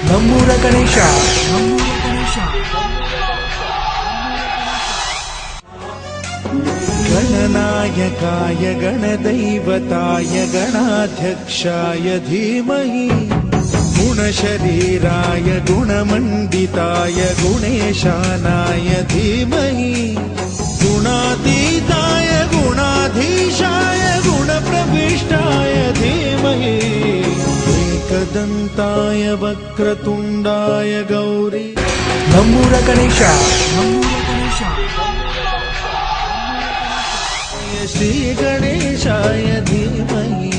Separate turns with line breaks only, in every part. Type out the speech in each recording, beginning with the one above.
ನಮ್ಮೂರ ಗಣೇಶ गणनायकाय गणदैवताय गणाध्यक्षाय धीमहि गुणशरीराय गुणमण्डिताय गुणेशानाय धीमहि गुणातीताय गुणाधीशाय गुणप्रविष्टाय धीमहि एकदन्ताय वक्रतुण्डाय गौरी नम्मूर गणेश श्री गणेशाय धीमहि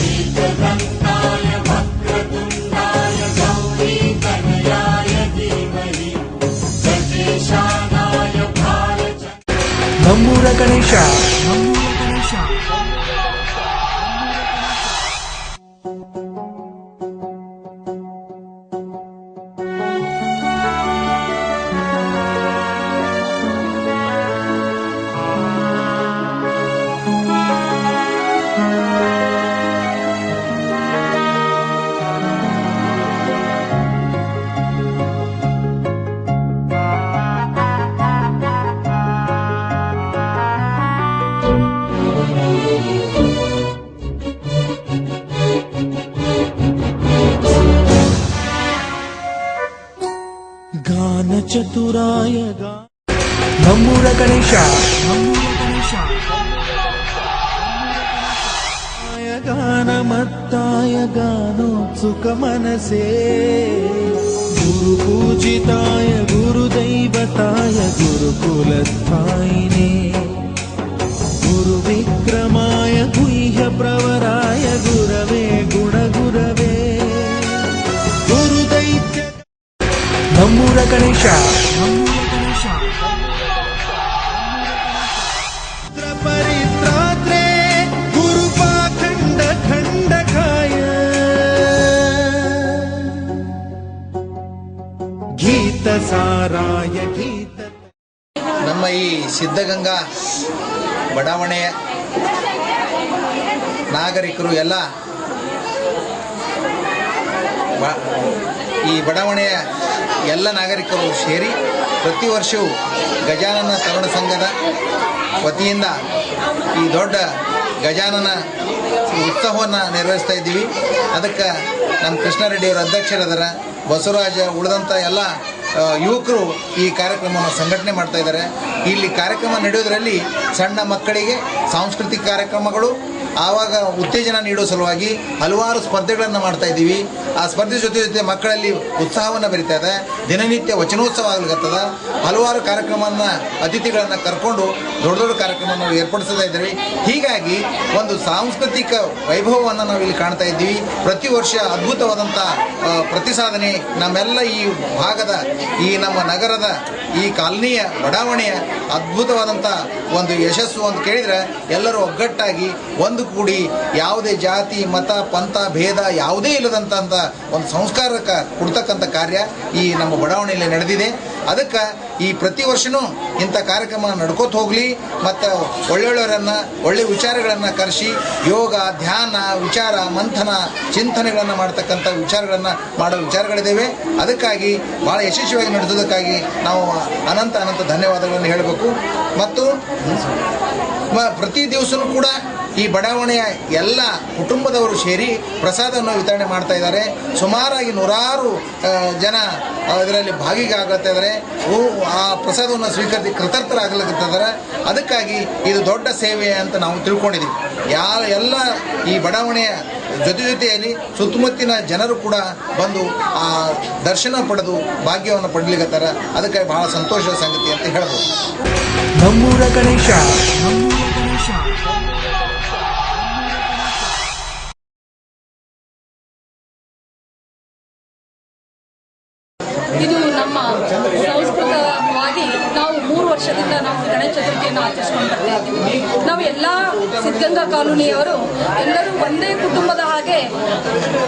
एकदन्ताय वक्रतुण्डाय गौरी गणयाय धीमहि गणेशानाय भालचन्द्राय
नम्मूर गणेश गान चतुराय नम्मूर गणेश गानमत्ताय गानोत्सुक मनसे गुरुपूजिताय गुरुदैवताय गुरुकुलस्थायिने गुरुविक्रमाय गुह्य प्रवराय गुरवे गुणगुरवे गुरुदैत्य नम्मूर गणेश परित्रात्रे गुरुपाखण्ड खण्डकाय गीतसाराय गीत
ನಮ್ಮ ಈ ಸಿದ್ಧಗಂಗಾ ಬಡಾವಣೆಯ ನಾಗರಿಕರು ಎಲ್ಲ ಈ ಬಡಾವಣೆಯ ಎಲ್ಲ ನಾಗರಿಕರು ಸೇರಿ ಪ್ರತಿ ವರ್ಷವೂ ಗಜಾನನ ತರುಣ ಸಂಘದ ವತಿಯಿಂದ ಈ ದೊಡ್ಡ ಗಜಾನನ ಉತ್ಸವವನ್ನು ನಿರ್ವಹಿಸ್ತಾ ಇದ್ದೀವಿ. ಅದಕ್ಕೆ ನಮ್ಮ ಕೃಷ್ಣಾರೆಡ್ಡಿಯವರ ಅಧ್ಯಕ್ಷರಾದರ ಬಸವರಾಜ ಉಳಿದಂಥ ಎಲ್ಲ ಯುವಕರು ಈ ಕಾರ್ಯಕ್ರಮವನ್ನು ಸಂಘಟನೆ ಮಾಡ್ತಾ ಇದ್ದಾರೆ. ಇಲ್ಲಿ ಕಾರ್ಯಕ್ರಮ ನಡೆಯೋದರಲ್ಲಿ ಸಣ್ಣ ಮಕ್ಕಳಿಗೆ ಸಾಂಸ್ಕೃತಿಕ ಕಾರ್ಯಕ್ರಮಗಳು ಆವಾಗ ಉತ್ತೇಜನ ನೀಡೋ ಸಲುವಾಗಿ ಹಲವಾರು ಸ್ಪರ್ಧೆಗಳನ್ನು ಮಾಡ್ತಾ ಇದ್ದೀವಿ. ಆ ಸ್ಪರ್ಧೆ ಜೊತೆ ಮಕ್ಕಳಲ್ಲಿ ಉತ್ಸಾಹವನ್ನು ಬೆರೀತಾ ಇದೆ. ದಿನನಿತ್ಯ ವಚನೋತ್ಸವ ಆಗ್ಲಿಕ್ಕತ್ತದ. ಹಲವಾರು ಕಾರ್ಯಕ್ರಮವನ್ನು ಅತಿಥಿಗಳನ್ನು ಕರ್ಕೊಂಡು ದೊಡ್ಡ ದೊಡ್ಡ ಕಾರ್ಯಕ್ರಮವನ್ನು ಏರ್ಪಡಿಸ್ತಾ ಇದ್ದೀವಿ. ಹೀಗಾಗಿ ಒಂದು ಸಾಂಸ್ಕೃತಿಕ ವೈಭವವನ್ನು ನಾವು ಇಲ್ಲಿ ಕಾಣ್ತಾ ಇದ್ದೀವಿ. ಪ್ರತಿ ವರ್ಷ ಅದ್ಭುತವಾದಂಥ ಪ್ರತಿಸಾದನೆ ನಮ್ಮೆಲ್ಲ ಈ ಭಾಗದ ಈ ನಮ್ಮ ನಗರದ ಈ ಕಾಲನಿಯ ಬಡಾವಣೆಯ ಅದ್ಭುತವಾದಂಥ ಒಂದು ಯಶಸ್ಸು ಅಂತ ಕೇಳಿದರೆ ಎಲ್ಲರೂ ಒಗ್ಗಟ್ಟಾಗಿ ಒಂದು ಕೂಡಿ ಯಾವುದೇ ಜಾತಿ ಮತ ಪಂಥ ಭೇದ ಯಾವುದೇ ಇಲ್ಲದಂಥ ಒಂದು ಸಂಸ್ಕಾರಕ್ಕೆ ಕೊಡ್ತಕ್ಕಂಥ ಕಾರ್ಯ ಈ ನಮ್ಮ ಬಡಾವಣೆಯಲ್ಲಿ ನಡೆದಿದೆ. ಅದಕ್ಕೆ ಈ ಪ್ರತಿ ವರ್ಷವೂ ಇಂಥ ಕಾರ್ಯಕ್ರಮ ನಡ್ಕೋತ ಹೋಗಲಿ ಮತ್ತು ಒಳ್ಳೊಳ್ಳೆಯವರನ್ನು ಒಳ್ಳೆಯ ವಿಚಾರಗಳನ್ನು ಕರೆಸಿ ಯೋಗ ಧ್ಯಾನ ವಿಚಾರ ಮಂಥನ ಚಿಂತನೆಗಳನ್ನು ಮಾಡ್ತಕ್ಕಂಥ ವಿಚಾರಗಳನ್ನು ಮಾಡೋ ವಿಚಾರಗಳಿದ್ದೇವೆ. ಅದಕ್ಕಾಗಿ ಭಾಳ ಯಶಸ್ವಿಯಾಗಿ ನಡೆಸೋದಕ್ಕಾಗಿ ನಾವು ಅನಂತ ಧನ್ಯವಾದಗಳನ್ನು ಹೇಳಬೇಕು. ಮತ್ತು ಪ್ರತಿ ದಿವಸವೂ ಕೂಡ ಈ ಬಡಾವಣೆಯ ಎಲ್ಲ ಕುಟುಂಬದವರು ಸೇರಿ ಪ್ರಸಾದವನ್ನು ವಿತರಣೆ ಮಾಡ್ತಾ ಇದ್ದಾರೆ. ಸುಮಾರಾಗಿ ನೂರಾರು ಜನ ಇದರಲ್ಲಿ ಭಾಗಿಯಾಗ್ತಾ ಇದ್ದಾರೆ. ಆ ಪ್ರಸಾದವನ್ನು ಸ್ವೀಕರಿಸಿ ಕೃತರ್ಥರಾಗಲಿದ್ದಾರೆ. ಅದಕ್ಕಾಗಿ ಇದು ದೊಡ್ಡ ಸೇವೆ ಅಂತ ನಾವು ತಿಳ್ಕೊಂಡಿದ್ದೀವಿ. ಎಲ್ಲ ಈ ಬಡಾವಣೆಯ ಜೊತೆಯಲ್ಲಿ ಸುತ್ತಮುತ್ತಿನ ಜನರು ಕೂಡ ಬಂದು ಆ ದರ್ಶನ ಪಡೆದು ಭಾಗ್ಯವನ್ನು ಪಡಲಿಕ್ಕತ್ತಾರ. ಅದಕ್ಕೆ ಬಹಳ ಸಂತೋಷದ ಸಂಗತಿ ಅಂತ ಹೇಳ್ಬೋದು.
ನಮ್ಮೂರ ಗಣೇಶ
ಇದು ನಮ್ಮ ಸಂಸ್ಕೃತವಾಗಿ ನಾವು 3 ವರ್ಷದಿಂದ ನಾವು ಗಣೇಶ ಚತುರ್ಥಿಯನ್ನು ಆಚರಿಸ್ಕೊಂಡು ಬರ್ತಾ ಇದ್ದೀವಿ. ನಾವು ಎಲ್ಲ ಸಿದ್ಧಗಂಗಾ ಕಾಲೋನಿಯವರು ಎಲ್ಲರೂ ಒಂದೇ ಕುಟುಂಬದ ಹಾಗೆ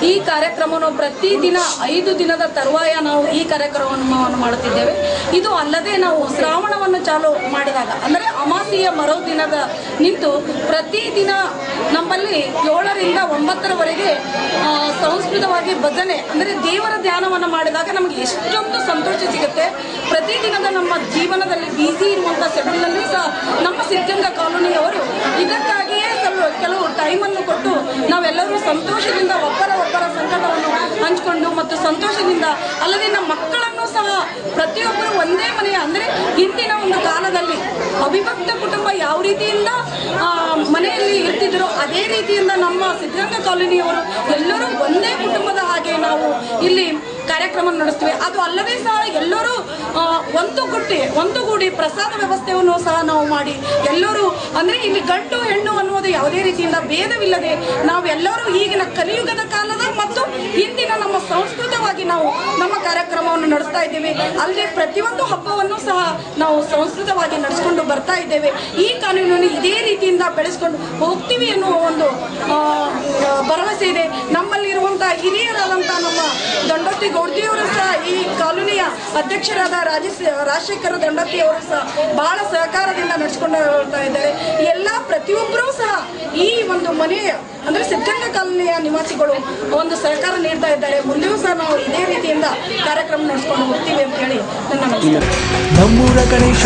ಈ ಕಾರ್ಯಕ್ರಮವನ್ನು ಪ್ರತಿದಿನ 5 ದಿನದ ತರುವಾಯ ನಾವು ಈ ಕಾರ್ಯಕ್ರಮವನ್ನು ಮಾಡುತ್ತಿದ್ದೇವೆ. ಇದು ಅಲ್ಲದೆ ನಾವು ಶ್ರಾವಣವನ್ನು ಚಾಲು ಮಾಡಿದಾಗ ಅಂದರೆ ಅಮಾವಾಸ್ಯೆಯ ಮರೋ ದಿನದ ನಿಂತು ಪ್ರತಿದಿನ ನಮ್ಮಲ್ಲಿ 7ರಿಂದ 9ರವರೆಗೆ ಸಂಸ್ಕೃತವಾಗಿ ಭಜನೆ ಅಂದರೆ ದೇವರ ಧ್ಯಾನವನ್ನು ಮಾಡಿದಾಗ ನಮಗೆ ಎಷ್ಟೊಂದು ಸಂತೋಷ ಸಿಗುತ್ತೆ. ಪ್ರತಿದಿನದ ನಮ್ಮ ಜೀವನದಲ್ಲಿ ಬ್ಯುಸಿ ಇರುವಂಥ ಶೆಡ್ಯೂಲ್ನಲ್ಲಿ ಸಹ ನಮ್ಮ ಸಿದ್ಧಗಂಗಾ ಕಾಲೋನಿಯವರು ಇದಕ್ಕಾಗಿಯೇ ಕೆಲವು ಟೈಮನ್ನು ಕೊಟ್ಟು ನಾವೆಲ್ಲರೂ ಸಂತೋಷದಿಂದ ಒಬ್ಬರ ಸಂಕಟವನ್ನು ಹಂಚಿಕೊಂಡು ಮತ್ತು ಸಂತೋಷದಿಂದ ಅಲ್ಲದೆ ನಮ್ಮ ಮಕ್ಕಳನ್ನು ಸಹ ಪ್ರತಿಯೊಬ್ಬರು ಒಂದೇ ಮನೆಯ ಅಂದರೆ ಹಿಂದಿನ ಒಂದು ಕಾಲದಲ್ಲಿ ಅವಿಭಕ್ತ ಕುಟುಂಬ ಯಾವ ರೀತಿಯಿಂದ ಮನೆಯಲ್ಲಿ ಇರ್ತಿದ್ರು ಅದೇ ರೀತಿಯಿಂದ ನಮ್ಮ ಸಿದ್ಧಗಂಗಾ ಕಾಲೋನಿಯವರು ಎಲ್ಲರೂ ಒಂದೇ ಕುಟುಂಬದ ಹಾಗೆ ನಾವು ಇಲ್ಲಿ ಕಾರ್ಯಕ್ರಮ ನಡೆಸ್ತೀವಿ. ಅದು ಅಲ್ಲದೆ ಸಹ ಎಲ್ಲರೂ ಒಂದುಗೂಡಿ ಪ್ರಸಾದ ವ್ಯವಸ್ಥೆಯನ್ನು ಸಹ ನಾವು ಮಾಡಿ ಎಲ್ಲರೂ ಅಂದರೆ ಇಲ್ಲಿ ಗಂಡು ಹೆಣ್ಣು ಅನ್ನುವುದು ಯಾವುದೇ ರೀತಿಯಿಂದ ಭೇದವಿಲ್ಲದೆ ನಾವೆಲ್ಲರೂ ಈಗಿನ ಕಲಿಯುಗದ ಕಾಲದ ಮತ್ತು ಹಿಂದಿನ ನಮ್ಮ ಸಂಸ್ಕೃತವಾಗಿ ನಾವು ನಮ್ಮ ಕಾರ್ಯಕ್ರಮವನ್ನು ನಡೆಸ್ತಾ ಇದ್ದೇವೆ. ಅಲ್ಲದೆ ಪ್ರತಿಯೊಂದು ಹಬ್ಬವನ್ನು ಸಹ ನಾವು ಸಂಸ್ಕೃತವಾಗಿ ನಡೆಸ್ಕೊಂಡು ಬರ್ತಾ ಇದ್ದೇವೆ. ಈ ಕಾನೂನನ್ನು ಇದೇ ರೀತಿಯಿಂದ ಬೆಳೆಸ್ಕೊಂಡು ಹೋಗ್ತೀವಿ ಎನ್ನುವ ಒಂದು ಭರವಸೆ ಇದೆ. ನಮ್ಮಲ್ಲಿರುವಂತಹ ಹಿರಿಯರಾದಂಥ ನಮ್ಮ ದಂಡೋತಿ ಗೌಡ್ತಿಯವರು ಸಹ ಈ ಕಾಲೋನಿಯ ಅಧ್ಯಕ್ಷರಾದ ರಾಜಶೇಖರ ದಂಡೋತಿಯವರು ಸಹ ಬಹಳ ಸಹಕಾರದಿಂದ ನಡೆಸಿಕೊಂಡು ಹೋಗ್ತಾ ಇದ್ದಾರೆ. ಎಲ್ಲ ಪ್ರತಿಯೊಬ್ಬರೂ ಸಹ ಈ ಒಂದು ಮನೆಯ ಅಂದರೆ ಸಿದ್ಧಗಂಗಾ ಕಾಲೋನಿಯ ನಿವಾಸಿಗಳು ಒಂದು ಸಹಕಾರ ನೀಡ್ತಾ ಇದ್ದಾರೆ. ಮುಂದೆಯೂ ಸಹ ನಾವು ಇದೇ ರೀತಿಯಿಂದ ಕಾರ್ಯಕ್ರಮ ನಡೆಸ್ಕೊಂಡು ಹೋಗ್ತೀವಿ ಅಂತ ಹೇಳಿ ನನ್ನ ನಮಸ್ಕಾರ.
ನಮ್ಮೂರ ಗಣೇಶ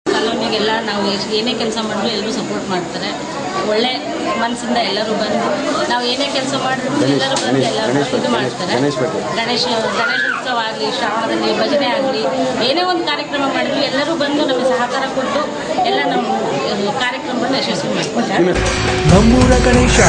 ಕಾಲೋನಿಗೆಲ್ಲ ನಾವು ಏನೇ ಕೆಲಸ ಮಾಡಿದ್ರು ಎಲ್ಲರೂ ಸಪೋರ್ಟ್ ಮಾಡ್ತಾರೆ. ಒಳ್ಳೆ ಮನಸ್ಸಿಂದ ಎಲ್ಲರೂ ಬಂದು ನಾವು ಏನೇ ಕೆಲಸ ಮಾಡಿದ್ರು ಎಲ್ಲರೂ ಬಂದು ಎಲ್ಲರೂ ಇದು ಮಾಡ್ತಾರೆ. ಗಣೇಶ ಉತ್ಸವ ಆಗಲಿ, ಶ್ರಾವಣದಲ್ಲಿ ಭಜನೆ ಆಗಲಿ, ಏನೇ ಒಂದು ಕಾರ್ಯಕ್ರಮ ಮಾಡಿದ್ರು ಎಲ್ಲರೂ ಬಂದು ನಮಗೆ ಸಹಕಾರ ಕೊಟ್ಟು ಎಲ್ಲ ನಮ್ಮ ಕಾರ್ಯಕ್ರಮಗಳನ್ನ ಯಶಸ್ವಿ ಮಾಡ್ತಾರೆ.
ನಮ್ಮೂರ ಗಣೇಶ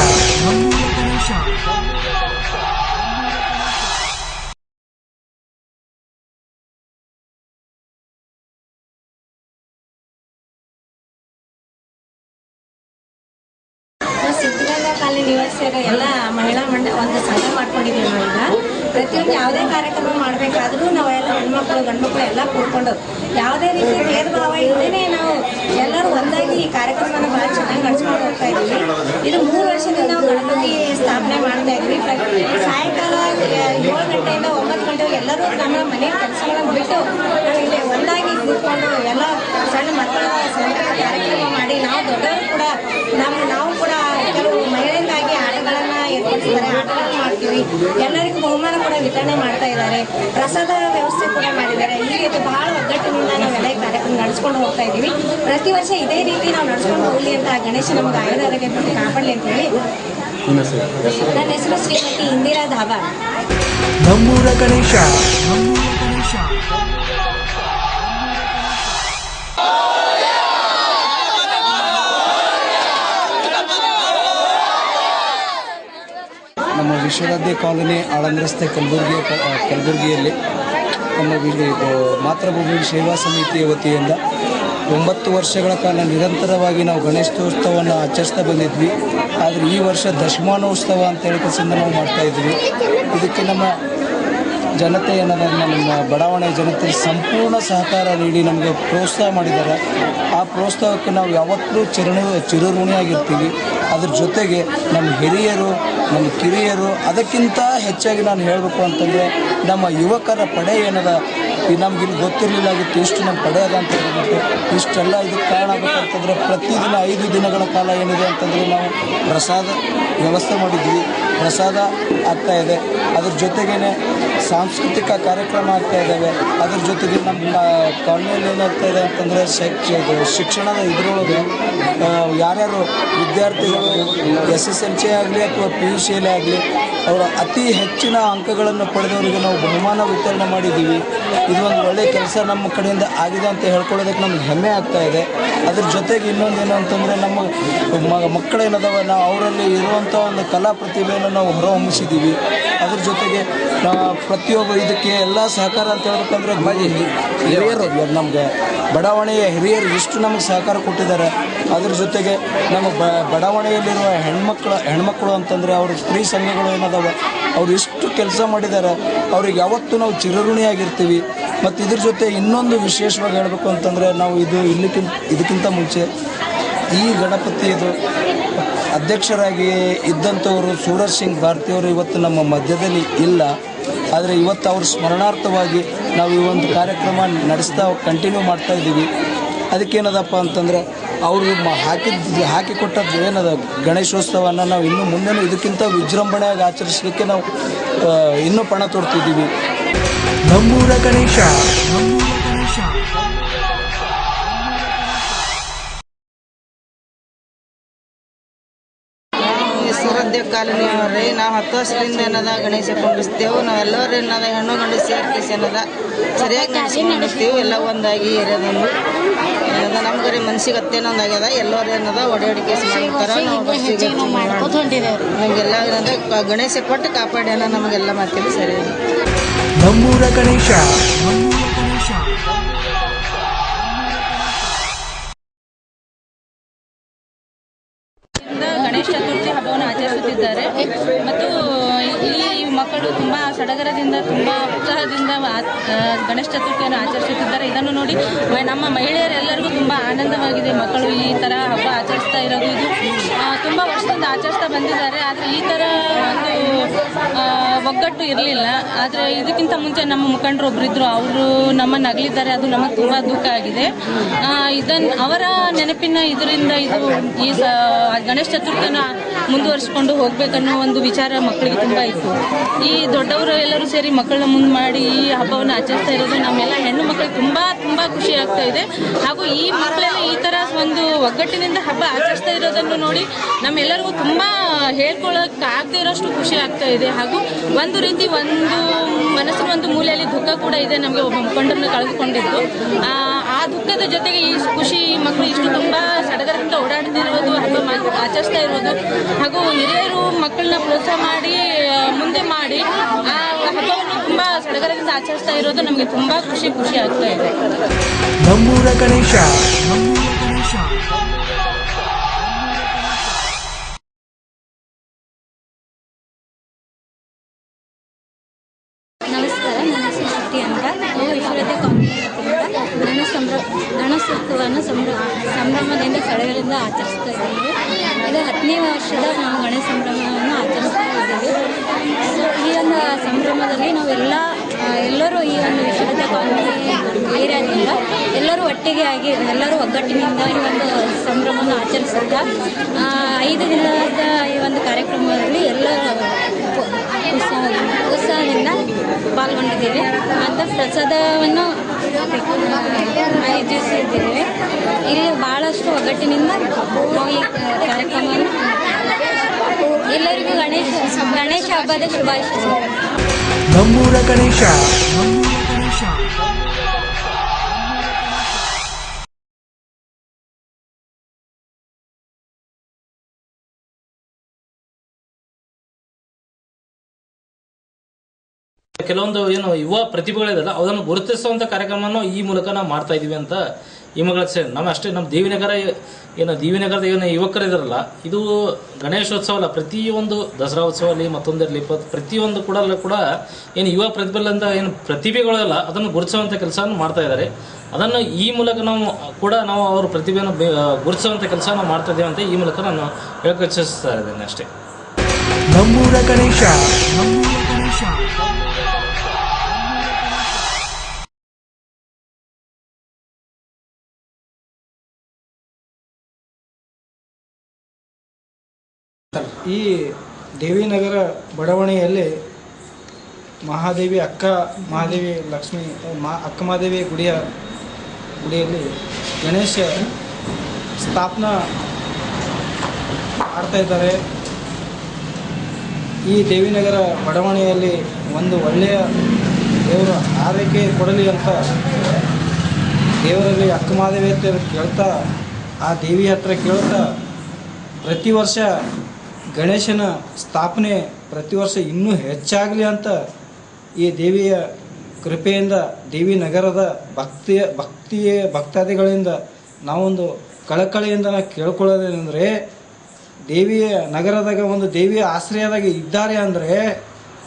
ಸಿದ್ಧಗಂಗಾ ಕಾಲೋನಿ ನಿವಾಸಿಯರು ಎಲ್ಲ ಮಹಿಳಾ ಒಂದು ಸಂಘ ಮಾಡ್ಕೊಂಡಿದ್ದೀವಿ. ನಾವು ಈಗ ಪ್ರತಿಯೊಂದು ಯಾವುದೇ ಕಾರ್ಯಕ್ರಮ ಮಾಡಬೇಕಾದ್ರೂ ನಾವೆಲ್ಲ ಹೆಣ್ಮಕ್ಳು ಗಂಡ್ಮಕ್ಳು ಎಲ್ಲ ಕೂತ್ಕೊಂಡು ಯಾವುದೇ ರೀತಿ ಭೇದ ಭಾವ ಇಲ್ಲದೇ ನಾವು ಎಲ್ಲರೂ ಒಂದಾಗಿ ಈ ಕಾರ್ಯಕ್ರಮನ ಭಾಳ ಚೆನ್ನಾಗಿ ನಡೆಸ್ಕೊಂಡು ಹೋಗ್ತಾ ಇದ್ದೀವಿ. ಇದು 3 ವರ್ಷದಿಂದ ನಾವು ಗಣಪತಿ ಸ್ಥಾಪನೆ ಮಾಡ್ತಾ ಇದ್ವಿ. ಸಾಯಂಕಾಲ 7 ಗಂಟೆಯಿಂದ 9 ಗಂಟೆಗೆ ಎಲ್ಲರೂ ನಮ್ಮ ಮನೆ ಕೆಲಸಗಳನ್ನು ಬಿಟ್ಟು ನಾವು ಇಲ್ಲಿ ಒಂದಾಗಿ ಕೂತ್ಕೊಂಡು ಎಲ್ಲ ಸಣ್ಣ ಮಕ್ಕಳ ಸಂಘಟನೆ ಕಾರ್ಯಕ್ರಮ ಮಾಡಿ ನಾವು ದೊಡ್ಡವರು ಕೂಡ ನಾವು ಕೂಡ ಕೆಲವು ಮಹಿಳೆಯರಿಗಾಗಿ ಆಟಗಳನ್ನು ಏರ್ಪಡಿಸ್ತಾರೆ, ಆಟಗಳನ್ನು ಮಾಡ್ತೀವಿ. ಎಲ್ಲರಿಗೂ ಬಹುಮಾನ ಕೂಡ ವಿತರಣೆ ಮಾಡ್ತಾ ಇದ್ದಾರೆ. ಪ್ರಸಾದ ವ್ಯವಸ್ಥೆ ಕೂಡ ಮಾಡಿದ್ದಾರೆ. ಈ ರೀತಿ ಬಹಳ ಒಗ್ಗಟ್ಟಿನಿಂದ ನಾವೆಲ್ಲ ಈ ಕಾರ್ಯಕ್ರಮ ನಡೆಸ್ಕೊಂಡು ಹೋಗ್ತಾ ಇದ್ದೀವಿ. ಪ್ರತಿ ವರ್ಷ ಇದೇ ರೀತಿ ನಾವು ನಡೆಸ್ಕೊಂಡು ಹೋಗಲಿ ಅಂತ ಗಣೇಶ ನಮ್ಗೆ ಆಯುರ್ವೇದಕ್ಕೆ ಕೊಟ್ಟು ಕಾಪಾಡಲಿ ಅಂತ ಹೇಳಿ ನನ್ನ ಹೆಸರು ಶ್ರೀಮತಿ ಇಂದಿರಾ ಧಾಬಾ.
ನಮ್ಮೂರ ಗಣೇಶ
ನಮ್ಮ ವಿಶ್ವರಾಧ್ಯ ಕಾಲೋನಿ ಆಳಂದ ರಸ್ತೆ ಕಲಬುರಗಿಯಲ್ಲಿ ನಮ್ಮ ಮಾತೃಭೂಮಿ ಸೇವಾ ಸಮಿತಿಯ ವತಿಯಿಂದ 9 ವರ್ಷಗಳ ಕಾಲ ನಿರಂತರವಾಗಿ ನಾವು ಗಣೇಶೋತ್ಸವವನ್ನು ಆಚರಿಸ್ತಾ ಬಂದಿದ್ವಿ. ಆದರೆ ಈ ವರ್ಷ ದಶಮಾನೋತ್ಸವ ಅಂತ ಹೇಳಿಕೊಂಡು ನಾವು ಮಾಡ್ತಾಯಿದ್ವಿ. ಇದಕ್ಕೆ ನಮ್ಮ ಜನತೆ ಏನದ ನಮ್ಮ ಬಡಾವಣೆ ಜನತೆ ಸಂಪೂರ್ಣ ಸಹಕಾರ ನೀಡಿ ನಮಗೆ ಪ್ರೋತ್ಸಾಹ ಮಾಡಿದ್ದಾರೆ. ಆ ಪ್ರೋತ್ಸಾಹಕ್ಕೆ ನಾವು ಯಾವತ್ತೂ ಚಿರಋಣಿಯಾಗಿರ್ತೀವಿ. ಅದ್ರ ಜೊತೆಗೆ ನಮ್ಮ ಹಿರಿಯರು, ನಮ್ಮ ಕಿರಿಯರು, ಅದಕ್ಕಿಂತ ಹೆಚ್ಚಾಗಿ ನಾನು ಹೇಳಬೇಕು ಅಂತಂದರೆ ನಮ್ಮ ಯುವಕರ ಪಡೆ ಏನದ ನಮ್ಗೆ ಇಲ್ಲಿ ಗೊತ್ತಿರಲಿಲ್ಲಾಗಿತ್ತು ಇಷ್ಟು ನಮ್ಮ ಪಡೆ ಅದ ಅಂತ ಹೇಳ್ಬಿಟ್ಟು. ಇಷ್ಟೆಲ್ಲ ಇದಕ್ಕೆ ಕಾರಣ ಆಗಬೇಕಂತಂದರೆ ಪ್ರತಿದಿನ 5 ದಿನಗಳ ಕಾಲ ಏನಿದೆ ಅಂತಂದರೆ ನಾವು ಪ್ರಸಾದ ವ್ಯವಸ್ಥೆ ಮಾಡಿದ್ವಿ. ಪ್ರಸಾದ ಆಗ್ತಾಯಿದೆ. ಅದ್ರ ಜೊತೆಗೇ ಸಾಂಸ್ಕೃತಿಕ ಕಾರ್ಯಕ್ರಮ ಆಗ್ತಾಯಿದ್ದಾವೆ. ಅದ್ರ ಜೊತೆಗೆ ನಮ್ಮ ಕಾಲೋನಿಯಲ್ಲಿ ಏನಾಗ್ತಾಯಿದೆ ಅಂತಂದರೆ ಶಿಕ್ಷಣದ ಇದರೊಳಗೆ ಯಾರ್ಯಾರು ವಿದ್ಯಾರ್ಥಿಗಳು SSLC ಆಗಲಿ ಅಥವಾ PUCಯಲ್ಲಿ ಆಗಲಿ ಅವರ ಅತಿ ಹೆಚ್ಚಿನ ಅಂಕಗಳನ್ನು ಪಡೆದವರಿಗೆ ನಾವು ಬಹುಮಾನ ವಿತರಣೆ ಮಾಡಿದ್ದೀವಿ. ಇದು ಒಂದು ಒಳ್ಳೆಯ ಕೆಲಸ ನಮ್ಮ ಕಡೆಯಿಂದ ಆಗಿದೆ ಅಂತ ಹೇಳ್ಕೊಳ್ಳೋದಕ್ಕೆ ನಮ್ಗೆ ಹೆಮ್ಮೆ ಆಗ್ತಾಯಿದೆ. ಅದ್ರ ಜೊತೆಗೆ ಇನ್ನೊಂದೇನು ಅಂತಂದರೆ ನಮ್ಮ ಮಕ್ಕಳೇನದಾವ ನಾವು ಅವರಲ್ಲಿ ಇರುವಂಥ ಒಂದು ಕಲಾ ಪ್ರತಿಭೆಯನ್ನು ನಾವು ಹೊರಹೊಮ್ಮಿಸಿದ್ದೀವಿ. ಅದ್ರ ಜೊತೆಗೆ ಪ್ರತಿಯೊಬ್ಬ ಇದಕ್ಕೆ ಎಲ್ಲ ಸಹಕಾರ ಅಂತ ಹೇಳ್ಬೇಕಂದ್ರೆ ಹಿರಿಯರು ನಮಗೆ ಬಡಾವಣೆಯ ಹಿರಿಯರು ಇಷ್ಟು ನಮಗೆ ಸಹಕಾರ ಕೊಟ್ಟಿದ್ದಾರೆ. ಅದ್ರ ಜೊತೆಗೆ ನಮ್ಮ ಬಡಾವಣೆಯಲ್ಲಿರುವ ಹೆಣ್ಮಕ್ಳು ಅಂತಂದರೆ ಅವ್ರ ಸ್ತ್ರೀ ಸಂಘಗಳು ಏನದಾವ ಅವ್ರು ಇಷ್ಟು ಕೆಲಸ ಮಾಡಿದ್ದಾರೆ. ಅವ್ರಿಗೆ ಯಾವತ್ತೂ ನಾವು ಚಿರಋಣಿಯಾಗಿರ್ತೀವಿ. ಮತ್ತು ಇದ್ರ ಜೊತೆ ಇನ್ನೊಂದು ವಿಶೇಷವಾಗಿ ಹೇಳಬೇಕು ಅಂತಂದರೆ ನಾವು ಇದಕ್ಕಿಂತ ಮುಂಚೆ ಈ ಗಣಪತಿಯದು ಅಧ್ಯಕ್ಷರಾಗಿ ಇದ್ದಂಥವರು ಸೂರಜ್ ಸಿಂಗ್ ಭಾರತಿಯವರು ಇವತ್ತು ನಮ್ಮ ಮಧ್ಯದಲ್ಲಿ ಇಲ್ಲ. ಆದರೆ ಇವತ್ತು ಅವ್ರ ಸ್ಮರಣಾರ್ಥವಾಗಿ ನಾವು ಈ ಒಂದು ಕಾರ್ಯಕ್ರಮ ಕಂಟಿನ್ಯೂ ಮಾಡ್ತಾ ಇದ್ದೀವಿ. ಅದಕ್ಕೇನದಪ್ಪ ಅಂತಂದರೆ ಅವರು ಹಾಕಿಕೊಟ್ಟದ್ದು ಏನದ ಗಣೇಶೋತ್ಸವನ ನಾವು ಇನ್ನು ಮುಂದೆ ಇದಕ್ಕಿಂತ ವಿಜೃಂಭಣೆಯಾಗಿ ಆಚರಿಸಲಿಕ್ಕೆ ನಾವು ಇನ್ನೂ ಪಣ ತೊಡ್ತಿದ್ದೀವಿ.
ನಮ್ಮೂರ ಗಣೇಶ.
ಸೂರದ್ದೇವ್ ಕಾಲೋನಿಯವ್ರಿ ನಾವು 10 ವರ್ಷದಿಂದ ಏನದ ಗಣೇಶ ಕುಂಡಿಸ್ತೇವೆ. ನಾವೆಲ್ಲರೂ ಏನದ ಹೆಣ್ಣು ಗಂಡು ಸೇರ್ಕಿಸಿ ಏನದ ಸರಿಯಾಗಿ ನಡೆಸ್ಕೊಂಡಿರ್ತೀವಿ. ಎಲ್ಲ ಒಂದಾಗಿ ಏರಿಯಾದೊಂದು ಏನದ ನಮ್ಗರಿ ಮನ್ಸಿಗೆ ಹತ್ತೇನೊಂದಾಗ್ಯದ. ಎಲ್ಲರೂ ಏನದ ಓಡಾಡಿಕೆ ಮಾಡ್ತಾರೆ. ನಮಗೆಲ್ಲ ಏನದ ಗಣೇಶ ಕೊಟ್ಟು ಕಾಪಾಡ್ಯಾನ ನಮಗೆಲ್ಲ ಮಾಡ್ತೀವಿ. ಸರಿ
ನಮ್ಮೂರ ಗಣೇಶ.
ಗಣೇಶ ಚತುರ್ಥಿ ಹಬ್ಬವನ್ನು ಆಚರಿಸುತ್ತಿದ್ದಾರೆ ಮತ್ತು ಇಲ್ಲಿ ಮಕ್ಕಳು ತುಂಬ ಸಡಗರದಿಂದ ತುಂಬ ಉತ್ಸಾಹದಿಂದ ಗಣೇಶ ಚತುರ್ಥಿಯನ್ನು ಆಚರಿಸುತ್ತಿದ್ದಾರೆ. ಇದನ್ನು ನೋಡಿ ನಮ್ಮ ಮಹಿಳೆಯರೆಲ್ಲರಿಗೂ ತುಂಬ ಆನಂದವಾಗಿದೆ. ಮಕ್ಕಳು ಈ ಥರ ಹಬ್ಬ ಆಚರಿಸ್ತಾ ಇರೋದು ಇದು ತುಂಬ ವರ್ಷದಿಂದ ಆಚರಿಸ್ತಾ ಬಂದಿದ್ದಾರೆ. ಆದರೆ ಈ ಥರ ಒಂದು ಒಗ್ಗಟ್ಟು ಇರಲಿಲ್ಲ. ಆದರೆ ಇದಕ್ಕಿಂತ ಮುಂಚೆ ನಮ್ಮ ಮುಖಂಡರು ಒಬ್ಬರಿದ್ದರು, ಅವರು ನಮ್ಮನ್ನು ಅಗಲಿದ್ದಾರೆ. ಅದು ನಮಗೆ ತುಂಬ ದುಃಖ ಆಗಿದೆ. ಅವರ ನೆನಪಿನ ಇದರಿಂದ ಇದು ಈ ಗಣೇಶ ಚತುರ್ಥಿಯನ್ನು ಮುಂದುವರಿಸಿಕೊಂಡು ಹೋಗ್ಬೇಕನ್ನೋ ಒಂದು ವಿಚಾರ ಮಕ್ಕಳಿಗೆ ತುಂಬ ಇತ್ತು. ಈ ದೊಡ್ಡವರು ಎಲ್ಲರೂ ಸೇರಿ ಮಕ್ಕಳನ್ನ ಮುಂದೆ ಮಾಡಿ ಈ ಹಬ್ಬವನ್ನು ಆಚರಿಸ್ತಾ ಇರೋದು ನಮ್ಮೆಲ್ಲ ಹೆಣ್ಣು ಮಕ್ಕಳಿಗೆ ತುಂಬ ತುಂಬ ಖುಷಿ ಆಗ್ತಾ ಇದೆ. ಹಾಗೂ ಈ ಮಕ್ಕಳೆಲ್ಲ ಈ ಥರ ಒಂದು ಒಗ್ಗಟ್ಟಿನಿಂದ ಹಬ್ಬ ಆಚರಿಸ್ತಾ ಇರೋದನ್ನು ನೋಡಿ ನಮ್ಮೆಲ್ಲರಿಗೂ ತುಂಬ ಹೇಳ್ಕೊಳ್ಳೋಕೆ ಆಗದೆ ಇರೋಷ್ಟು ಖುಷಿ ಆಗ್ತಾ ಇದೆ. ಹಾಗೂ ಒಂದು ರೀತಿ ಒಂದು ಮನಸ್ಸಿನ ಒಂದು ಮೂಲೆಯಲ್ಲಿ ದುಃಖ ಕೂಡ ಇದೆ. ನಮಗೆ ಒಬ್ಬ ಮುಖಂಡರನ್ನು ಕಳೆದುಕೊಂಡಿದ್ದು ಆ ದುಃಖದ ಜೊತೆಗೆ ಈ ಖುಷಿ ಮಕ್ಕಳು ಇಷ್ಟು ತುಂಬ ಸಡಗರದಿಂದ ಓಡಾಡ್ತಿರೋದು, ಹಬ್ಬ ಆಚರಿಸ್ತಾ ಇರೋದು, ಹಾಗೂ ಹಿರಿಯರು ಮಕ್ಕಳನ್ನ ಪ್ರೋತ್ಸಾಹ ಮಾಡಿ ಮುಂದೆ ಮಾಡಿ ಆ ಹಬ್ಬವನ್ನು ತುಂಬ ಸಡಗರದಿಂದ ಆಚರಿಸ್ತಾ ಇರೋದು ನಮಗೆ ತುಂಬ ಖುಷಿ ಆಗ್ತಾ ಇದೆ.
ನಮ್ಮೂರ ಗಣೇಶ.
ನಮಸ್ಕಾರ, ನನ್ನ ಹೆಸರು ಶಕ್ತಿ ಅಂತ. ನಾವು ವಿಶ್ವವಿದ್ಯಾಲಯ ಕಾಲೇಜಿನಿಂದ ಗಣೇಶೋತ್ಸವವನ್ನು ಸಂಭ್ರಮದಿಂದ ಸಡಗರದಿಂದ ಆಚರಿಸ್ತಾ ಇದ್ದೀವಿ. ಇದು 10ನೇ ವರ್ಷದ ನಾವು ಗಣೇಶ ಸಂಭ್ರಮವನ್ನು ಆಚರಿಸ್ತಾ ಇದ್ದೀವಿ. ಈ ಒಂದು ಸಂಭ್ರಮದಲ್ಲಿ ನಾವೆಲ್ಲ ಎಲ್ಲರೂ ಈ ಒಂದು ವಿಶ್ವವಿದ್ಯಾಲಯ ಕಾಲೇಜ್ ಏರಿಯಾದಿಂದ ಎಲ್ಲರೂ ಒಟ್ಟಿಗೆ ಆಗಿ ಎಲ್ಲರೂ ಒಗ್ಗಟ್ಟಿನಿಂದ ಈ ಒಂದು ಸಂಭ್ರಮವನ್ನು ಆಚರಿಸುತ್ತಾ 5 ದಿನದ ಈ ಒಂದು ಕಾರ್ಯಕ್ರಮದಲ್ಲಿ ಎಲ್ಲ ಉತ್ಸಾಹದಿಂದ ಪಾಲ್ಗೊಂಡಿದ್ದೇವೆ ಮತ್ತು ಪ್ರಸಾದವನ್ನು ಆಯೋಜಿಸಿದ್ದೇವೆ. ಇಲ್ಲಿ ಭಾಳಷ್ಟು ಒಗ್ಗಟ್ಟಿನಿಂದ ನಾವು ಈ ಕಾರ್ಯಕ್ರಮವನ್ನು ಎಲ್ಲರಿಗೂ ಗಣೇಶ ಹಬ್ಬದ ಶುಭಾಶಯಗಳು.
ನಮ್ಮೂರ ಗಣೇಶ.
ಕೆಲವೊಂದು ಏನು ಯುವ ಪ್ರತಿಭೆಗಳಿದೆಲ್ಲ ಅದನ್ನು ಗುರುತಿಸುವಂಥ ಕಾರ್ಯಕ್ರಮವನ್ನು ಈ ಮೂಲಕ ನಾವು ಮಾಡ್ತಾ ಇದೀವಿ ಅಂತ ಈ ಮಗಳ ನಮ್ಮ ಅಷ್ಟೇ ನಮ್ಮ ದೇವಿನಗರದ ಏನು ಯುವಕರು ಇದಾರಲ್ಲ, ಇದು ಗಣೇಶೋತ್ಸವ ಅಲ್ಲ, ಪ್ರತಿಯೊಂದು ದಸರಾ ಉತ್ಸವ ಅಲ್ಲಿ ಮತ್ತೊಂದಿರಲಿ ಪ್ರತಿಯೊಂದು ಕೂಡ ಏನು ಯುವ ಪ್ರತಿಭೆಗಳಿಂದ ಏನು ಪ್ರತಿಭೆಗಳೆಲ್ಲ ಅದನ್ನು ಗುರುತಿಸುವಂಥ ಕೆಲಸವನ್ನು ಮಾಡ್ತಾ ಇದ್ದಾರೆ. ಅದನ್ನು ಈ ಮೂಲಕ ನಾವು ಅವ್ರ ಪ್ರತಿಭೆಯನ್ನು ಗುರುತಿಸುವಂಥ ಕೆಲಸ ನಾವು ಮಾಡ್ತಾ ಇದ್ದೇವೆ ಅಂತ ಈ ಮೂಲಕ ನಾನು ಹೇಳಕ್ಕೆ ಇಚ್ಛಿಸ್ತಾ ಇದ್ದೇನೆ ಅಷ್ಟೇ.
ನಮ್ಮೂರ ಗಣೇಶ.
ಈ ದೇವಿನಗರ ಬಡಾವಣೆಯಲ್ಲಿ ಅಕ್ಕ ಮಹಾದೇವಿ ಗುಡಿಯಲ್ಲಿ ಗಣೇಶ ಸ್ಥಾಪನಾ ಮಾಡ್ತಾ ಇದ್ದಾರೆ. ಈ ದೇವಿನಗರ ಬಡಾವಣೆಯಲ್ಲಿ ಒಂದು ಒಳ್ಳೆಯ ದೇವರ ಆರೈಕೆ ಕೊಡಲಿ ಅಂತ ದೇವರಲ್ಲಿ ಅಕ್ಕ ಮಹಾದೇವಿ ಹತ್ರ ಕೇಳ್ತಾ, ಆ ದೇವಿ ಹತ್ರ ಕೇಳ್ತಾ ಪ್ರತಿ ವರ್ಷ ಗಣೇಶನ ಸ್ಥಾಪನೆ ಪ್ರತಿ ವರ್ಷ ಇನ್ನೂ ಹೆಚ್ಚಾಗಲಿ ಅಂತ ಈ ದೇವಿಯ ಕೃಪೆಯಿಂದ ದೇವಿ ನಗರದ ಭಕ್ತಾದಿಗಳಿಂದ ನಾವೊಂದು ಕಳಕಳಿಯಿಂದ ಕೇಳ್ಕೊಳ್ಳೋದೇನೆಂದರೆ ದೇವಿಯ ನಗರದಾಗ ಒಂದು ದೇವಿಯ ಆಶ್ರಯದಾಗ ಇದ್ದಾರೆ ಅಂದರೆ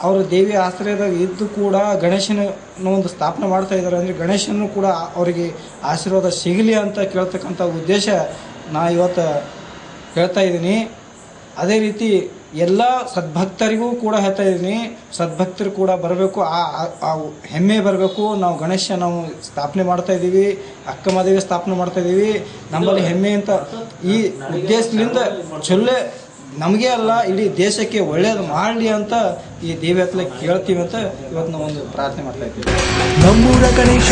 ಅವರು ದೇವಿಯ ಆಶ್ರಯದಾಗ ಇದ್ದು ಕೂಡ ಗಣೇಶನ ಒಂದು ಸ್ಥಾಪನೆ ಮಾಡ್ತಾ ಇದ್ದಾರೆ ಅಂದರೆ ಗಣೇಶನೂ ಕೂಡ ಅವರಿಗೆ ಆಶೀರ್ವಾದ ಸಿಗಲಿ ಅಂತ ಕೇಳ್ತಕ್ಕಂಥ ಉದ್ದೇಶ ನಾ ಇವತ್ತು ಹೇಳ್ತಾ ಇದ್ದೀನಿ. ಅದೇ ರೀತಿ ಎಲ್ಲ ಸದ್ಭಕ್ತರಿಗೂ ಕೂಡ ಹೇಳ್ತಾ ಇದ್ದೀನಿ, ಸದ್ಭಕ್ತರು ಕೂಡ ಬರಬೇಕು, ಆ ಹೆಮ್ಮೆ ಬರಬೇಕು. ನಾವು ಗಣೇಶ ನಾವು ಸ್ಥಾಪನೆ ಮಾಡ್ತಾ ಇದ್ದೀವಿ, ಅಕ್ಕಮಹಾದೇವಿ ಸ್ಥಾಪನೆ ಮಾಡ್ತಾ ಇದ್ದೀವಿ, ನಮ್ಮಲ್ಲಿ ಹೆಮ್ಮೆ ಅಂತ ಈ ಉದ್ದೇಶದಿಂದ ಚೊಲ್ಲೆ ನಮಗೆ ಅಲ್ಲ ಇಡೀ ದೇಶಕ್ಕೆ ಒಳ್ಳೇದು ಮಾಡಲಿ ಅಂತ ಈ ದೇವಿ ಹತ್ರ ಕೇಳ್ತೀವಿ ಅಂತ ಇವತ್ತು ನಾವು ಒಂದು ಪ್ರಾರ್ಥನೆ ಮಾಡ್ತಾ ಇದ್ದೀವಿ.
ನಮ್ಮೂರ ಗಣೇಶ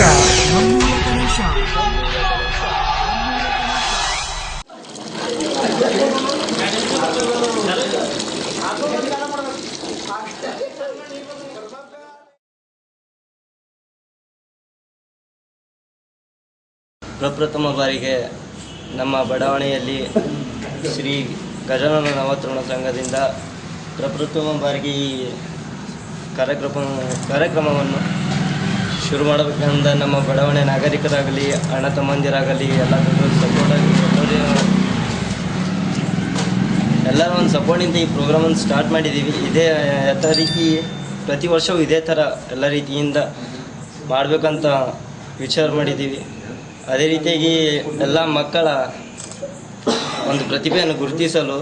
ಪ್ರಪ್ರಥಮ ಬಾರಿಗೆ ನಮ್ಮ ಬಡಾವಣೆಯಲ್ಲಿ ಶ್ರೀ ಗಜಾನನ ನವತರುಣ ಸಂಘದಿಂದ ಪ್ರಪ್ರಥಮ ಬಾರಿಗೆ ಈ ಕಾರ್ಯಕ್ರಮವನ್ನು ಶುರು ಮಾಡಬೇಕಂದ ನಮ್ಮ ಬಡಾವಣೆ ನಾಗರಿಕರಾಗಲಿ ಅಣ್ಣ ತಮ್ಮಂದಿರಾಗಲಿ ಎಲ್ಲ ಸಪೋರ್ಟ್ ಆಗಿ ಎಲ್ಲರ ಒಂದು ಸಪೋರ್ಟಿಂದ ಈ ಪ್ರೋಗ್ರಾಮನ್ನು ಸ್ಟಾರ್ಟ್ ಮಾಡಿದ್ದೀವಿ. ಇದೇ ಯಥ ರೀತಿ ಪ್ರತಿ ವರ್ಷವೂ ಇದೇ ಥರ ಎಲ್ಲ ರೀತಿಯಿಂದ ಮಾಡಬೇಕಂತ ವಿಚಾರ ಮಾಡಿದ್ದೀವಿ. ಅದೇ ರೀತಿಯಾಗಿ ಎಲ್ಲ ಮಕ್ಕಳ ಒಂದು ಪ್ರತಿಭೆಯನ್ನು ಗುರುತಿಸಲು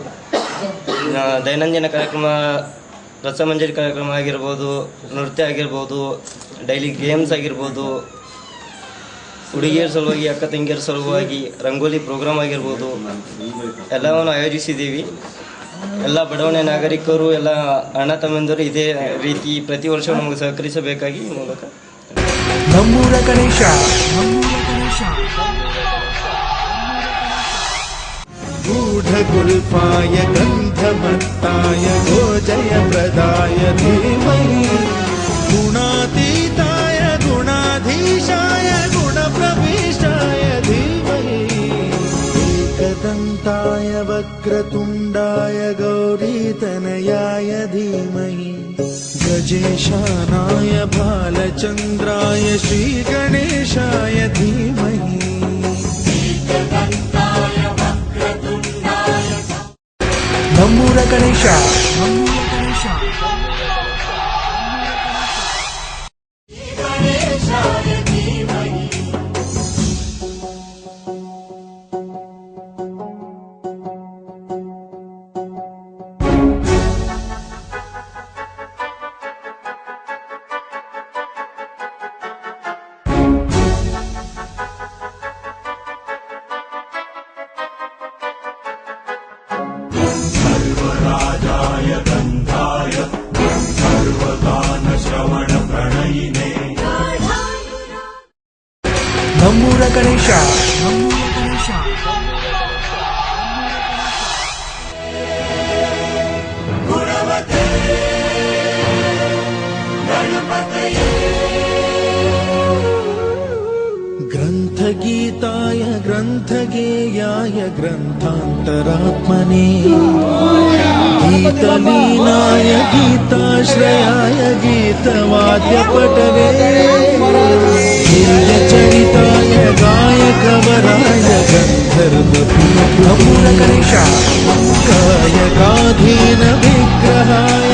ದೈನಂದಿನ ಕಾರ್ಯಕ್ರಮ, ರಸಮಂಜರಿ ಕಾರ್ಯಕ್ರಮ ಆಗಿರ್ಬೋದು, ನೃತ್ಯ ಆಗಿರ್ಬೋದು, ಡೈಲಿ ಗೇಮ್ಸ್ ಆಗಿರ್ಬೋದು, ಹುಡುಗಿಯರ ಸಲುವಾಗಿ ಅಕ್ಕ ತಂಗಿಯರ ಸಲುವಾಗಿ ರಂಗೋಲಿ ಪ್ರೋಗ್ರಾಮ್ ಆಗಿರ್ಬೋದು, ಎಲ್ಲವನ್ನು ಆಯೋಜಿಸಿದ್ದೀವಿ. ಎಲ್ಲ ಬಡಾವಣೆ ನಾಗರಿಕರು ಎಲ್ಲ ಅಣ್ಣ ತಮ್ಮಂದಿರು ಇದೇ ರೀತಿ ಪ್ರತಿ ವರ್ಷ ನಮಗೆ ಸಹಕರಿಸಬೇಕಾಗಿ ಈ ಮೂಲಕ
ನಮ್ಮೂರ ಗಣೇಶ
गूढगुल्फाय गन्धमत्ताय गोजयप्रदाय धीमहि गुणातीताय गुणाधीशाय गुणप्रविष्टाय धीमहि एकदन्ताय वक्रतुण्डाय गौरीतनयाय धीमहि गजेशानाय बालचन्द्राय श्रीगणेशाय धीमहि
ನಮ್ಮೂರ ಗಣೇಶ
सर्वराजाय गन्धाय सर्वगानश्रवणप्रणयिने
ನಮ್ಮೂರ ಗಣೇಶ
गुणवते गणपतये ग्रन्थगीताय ग्रन्थगेयाय ग्रन्थान्तरात्मने गीतलीनाय गीताश्रयाय गीतवाद्यपटवे गिर्यचरिताय गायकवराय गन्धर्वप्रिय
ನಮ್ಮೂರ ಗಣೇಶ
गायकाधीन विग्रहाय